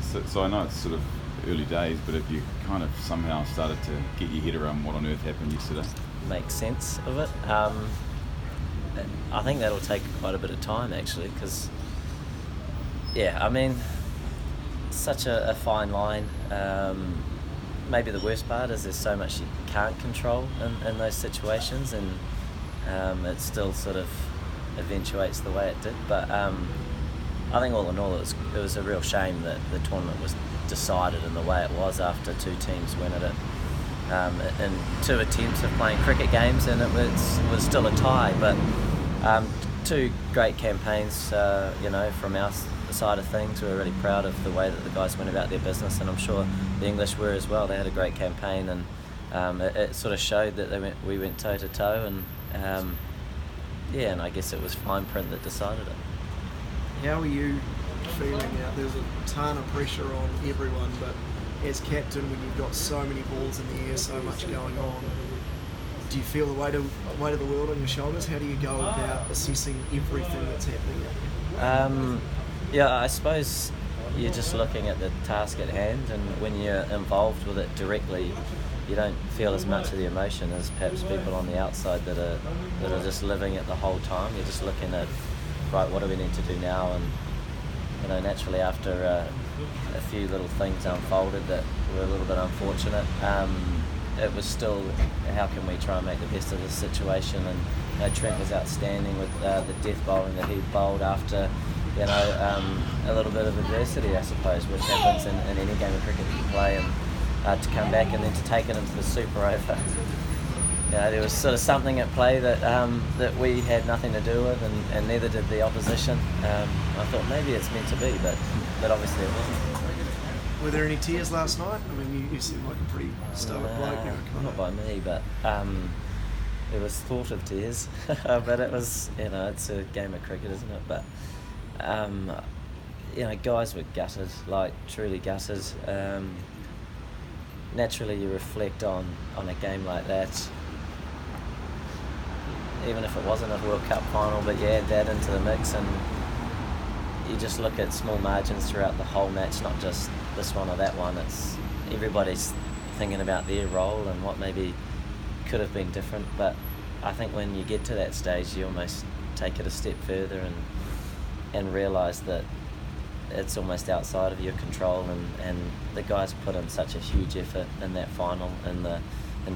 So I know it's sort of early days, but have you kind of somehow started to get your head around what on earth happened yesterday? Make sense of it. I think that'll take quite a bit of time actually, because such a fine line. Maybe the worst part is there's so much you can't control in those situations, and it still sort of eventuates the way it did. But I think all in all it was a real shame that the tournament was decided in the way it was after two teams went at it in two attempts of playing cricket games, and it was still a tie. But two great campaigns, from our side of things. We were really proud of the way that the guys went about their business, and I'm sure the English were as well. They had a great campaign, and it sort of showed that we went toe to toe, and and I guess it was fine print that decided it. How are you feeling out? There's a ton of pressure on everyone, but as captain, when you've got so many balls in the air, so much going on, do you feel the weight of the world on your shoulders? How do you go about assessing everything that's happening? I suppose you're just looking at the task at hand, and when you're involved with it directly, you don't feel as much of the emotion as perhaps people on the outside that are just living it the whole time. You're just looking at, right, what do we need to do now? And naturally after a few little things unfolded that were a little bit unfortunate, it was still, how can we try and make the best of this situation? And Trent was outstanding with the death bowling that he bowled after a little bit of adversity, I suppose, which happens in any game of cricket that you play, and to come back and then to take it into the super over. There was sort of something at play that we had nothing to do with, and neither did the opposition. I thought maybe it's meant to be, but obviously it wasn't. Were there any tears last night? I mean, you seem like a pretty stoic bloke. Not by me, but there was thought of tears. But it was, it's a game of cricket, isn't it? But guys were gutted, like truly gutted. Naturally, you reflect on a game like that, even if it wasn't a World Cup final, but you add that into the mix, and you just look at small margins throughout the whole match, not just this one or that one. It's everybody's thinking about their role and what maybe could have been different. But I think when you get to that stage, you almost take it a step further and realise that it's almost outside of your control, and the guys put in such a huge effort in that final, in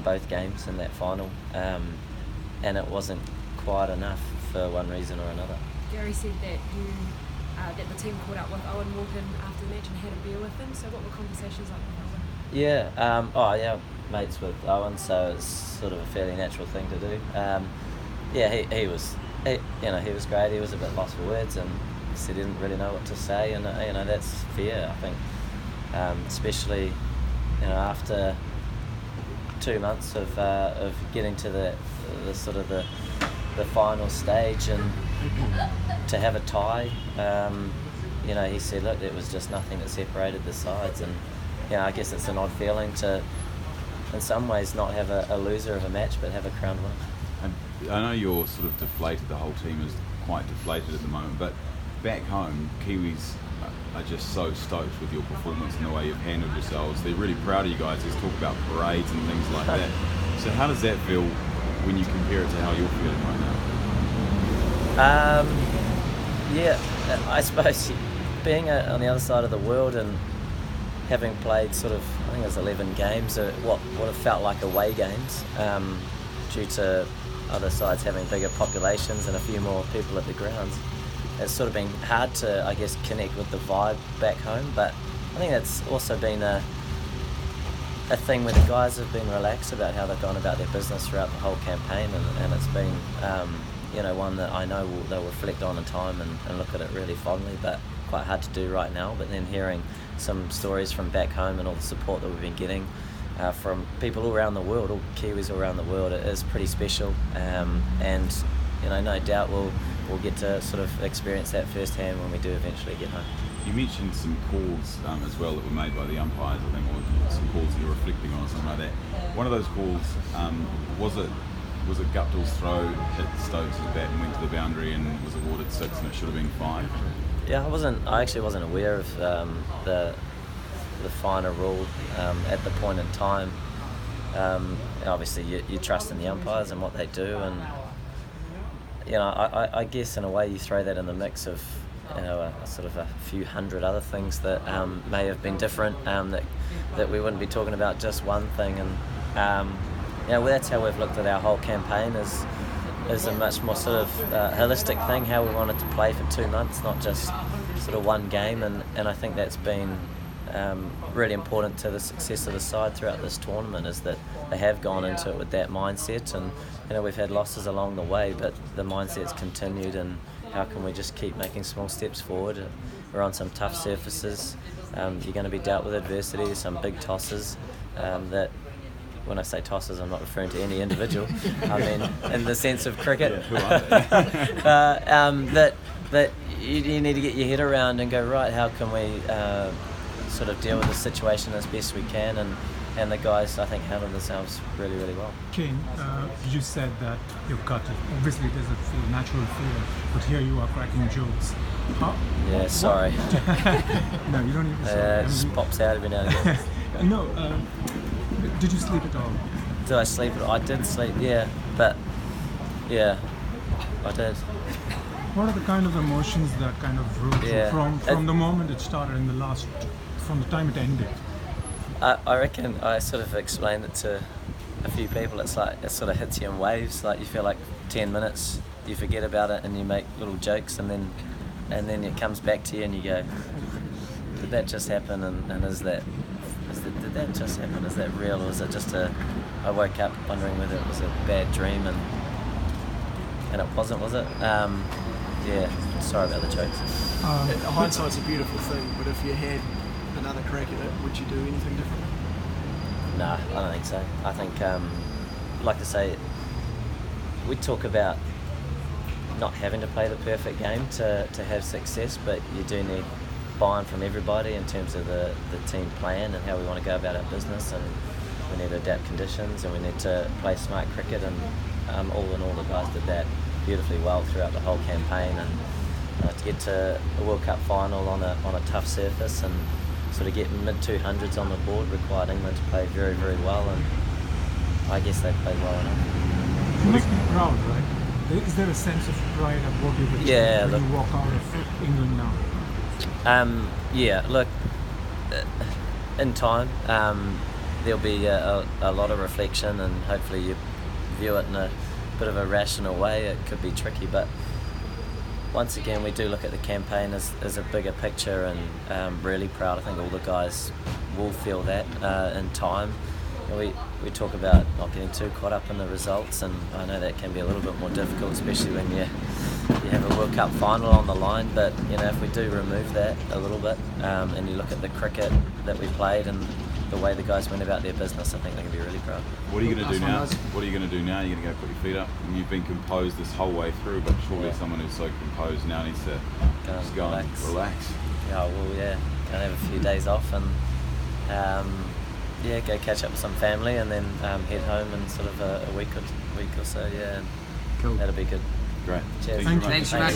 both games in that final, and it wasn't quite enough for one reason or another. Gary said that that the team caught up with Owen Morgan after the match and had a beer with him. So what were conversations like with Owen? Mates with Owen, so it's sort of a fairly natural thing to do. He was great. He was a bit lost for words, and he didn't really know what to say, and that's fair, I think, especially after 2 months of getting to the sort of the final stage, and to have a tie. He said, look, there was just nothing that separated the sides, and I guess it's an odd feeling to, in some ways, not have a loser of a match, but have a crowned winner. I know you're sort of deflated, the whole team is quite deflated at the moment, but back home, Kiwis are just so stoked with your performance and the way you've handled yourselves. They're really proud of you guys. There's talk about parades and things like that. So how does that feel when you compare it to how you're feeling right now? I suppose being on the other side of the world and having played sort of, I think it was 11 games, what have felt like away games, due to other sides having bigger populations and a few more people at the grounds. It's sort of been hard to, I guess, connect with the vibe back home, but I think that's also been a thing where the guys have been relaxed about how they've gone about their business throughout the whole campaign, and it's been one that I know they'll reflect on in time and look at it really fondly, but quite hard to do right now. But then hearing some stories from back home and all the support that we've been getting from people all around the world, all Kiwis all around the world, it is pretty special, and no doubt we'll get to sort of experience that firsthand when we do eventually get home. You mentioned some calls as well that were made by the umpires, I think, or some calls that you're reflecting on or something like that. One of those calls, was it Guptill's throw hit Stokes' bat and went to the boundary and was awarded 6 and it should have been 5? Yeah, I actually wasn't aware of the finer rule at the point in time. Obviously, you trust in the umpires and what they do, and I guess in a way you throw that in the mix of a sort of a few hundred other things that may have been different, that we wouldn't be talking about just one thing, and well, that's how we've looked at our whole campaign is a much more sort of holistic thing, how we wanted to play for 2 months, not just sort of one game, and I think that's been really important to the success of the side throughout this tournament, is that they have gone into it with that mindset, and we've had losses along the way, but the mindset's continued, and how can we just keep making small steps forward. We're on some tough surfaces, you're going to be dealt with adversity, some big tosses, that when I say tosses, I'm not referring to any individual. I mean, in the sense of cricket, yeah, who are they? that you need to get your head around and go, right, how can we sort of deal with the situation as best we can, and the guys, I think, handled themselves really, really well. Kane, you said that you've got it. Obviously, there's a natural fear, but here you are cracking jokes. Yeah, sorry. No, you don't need to say. It just pops out every now and again. No, did you sleep at all? Did I sleep? I did sleep, yeah, but yeah, I did. What are the kind of emotions that kind of rose from the moment it started from the time it ended? I reckon I sort of explained it to a few people. It's like it sort of hits you in waves. Like you feel like 10 minutes, you forget about it and you make little jokes, and then it comes back to you and you go, did that just happen? And did that just happen? Is that real, or is it just I woke up wondering whether it was a bad dream, and it wasn't, was it? Yeah, sorry about the jokes. Hindsight's a beautiful thing, but if you had another crack at it, would you do anything different? Nah, I don't think so. I think, like I say, we talk about not having to play the perfect game to have success, but you do need buy-in from everybody in terms of the team plan and how we want to go about our business, and we need to adapt conditions, and we need to play smart cricket, and all in all the guys did that beautifully well throughout the whole campaign, and to get to a World Cup final on a tough surface and sort of get mid-200s on the board required England to play very, very well, and I guess they played well enough. You must be proud, right? Is there a sense of pride at what you've achieved when you walk out of England now? Yeah, look, in time there'll be a lot of reflection, and hopefully you view it in a bit of a rational way. It could be tricky, but once again we do look at the campaign as a bigger picture, and really proud. I think all the guys will feel that in time. We talk about not getting too caught up in the results, and I know that can be a little bit more difficult, especially when you have a World Cup final on the line, but if we do remove that a little bit, and you look at the cricket that we played and the way the guys went about their business, I think they can be really proud. What are you going to do now? What are you going to do now? You're going to go put your feet up, and you've been composed this whole way through, but surely someone who's so composed now needs to just go and relax. Yeah, well, yeah, gonna have a few days off, and go catch up with some family, and then head home in sort of a week or so. Yeah, cool. That'll be good. Great. Cheers. Thank you. Thanks so much.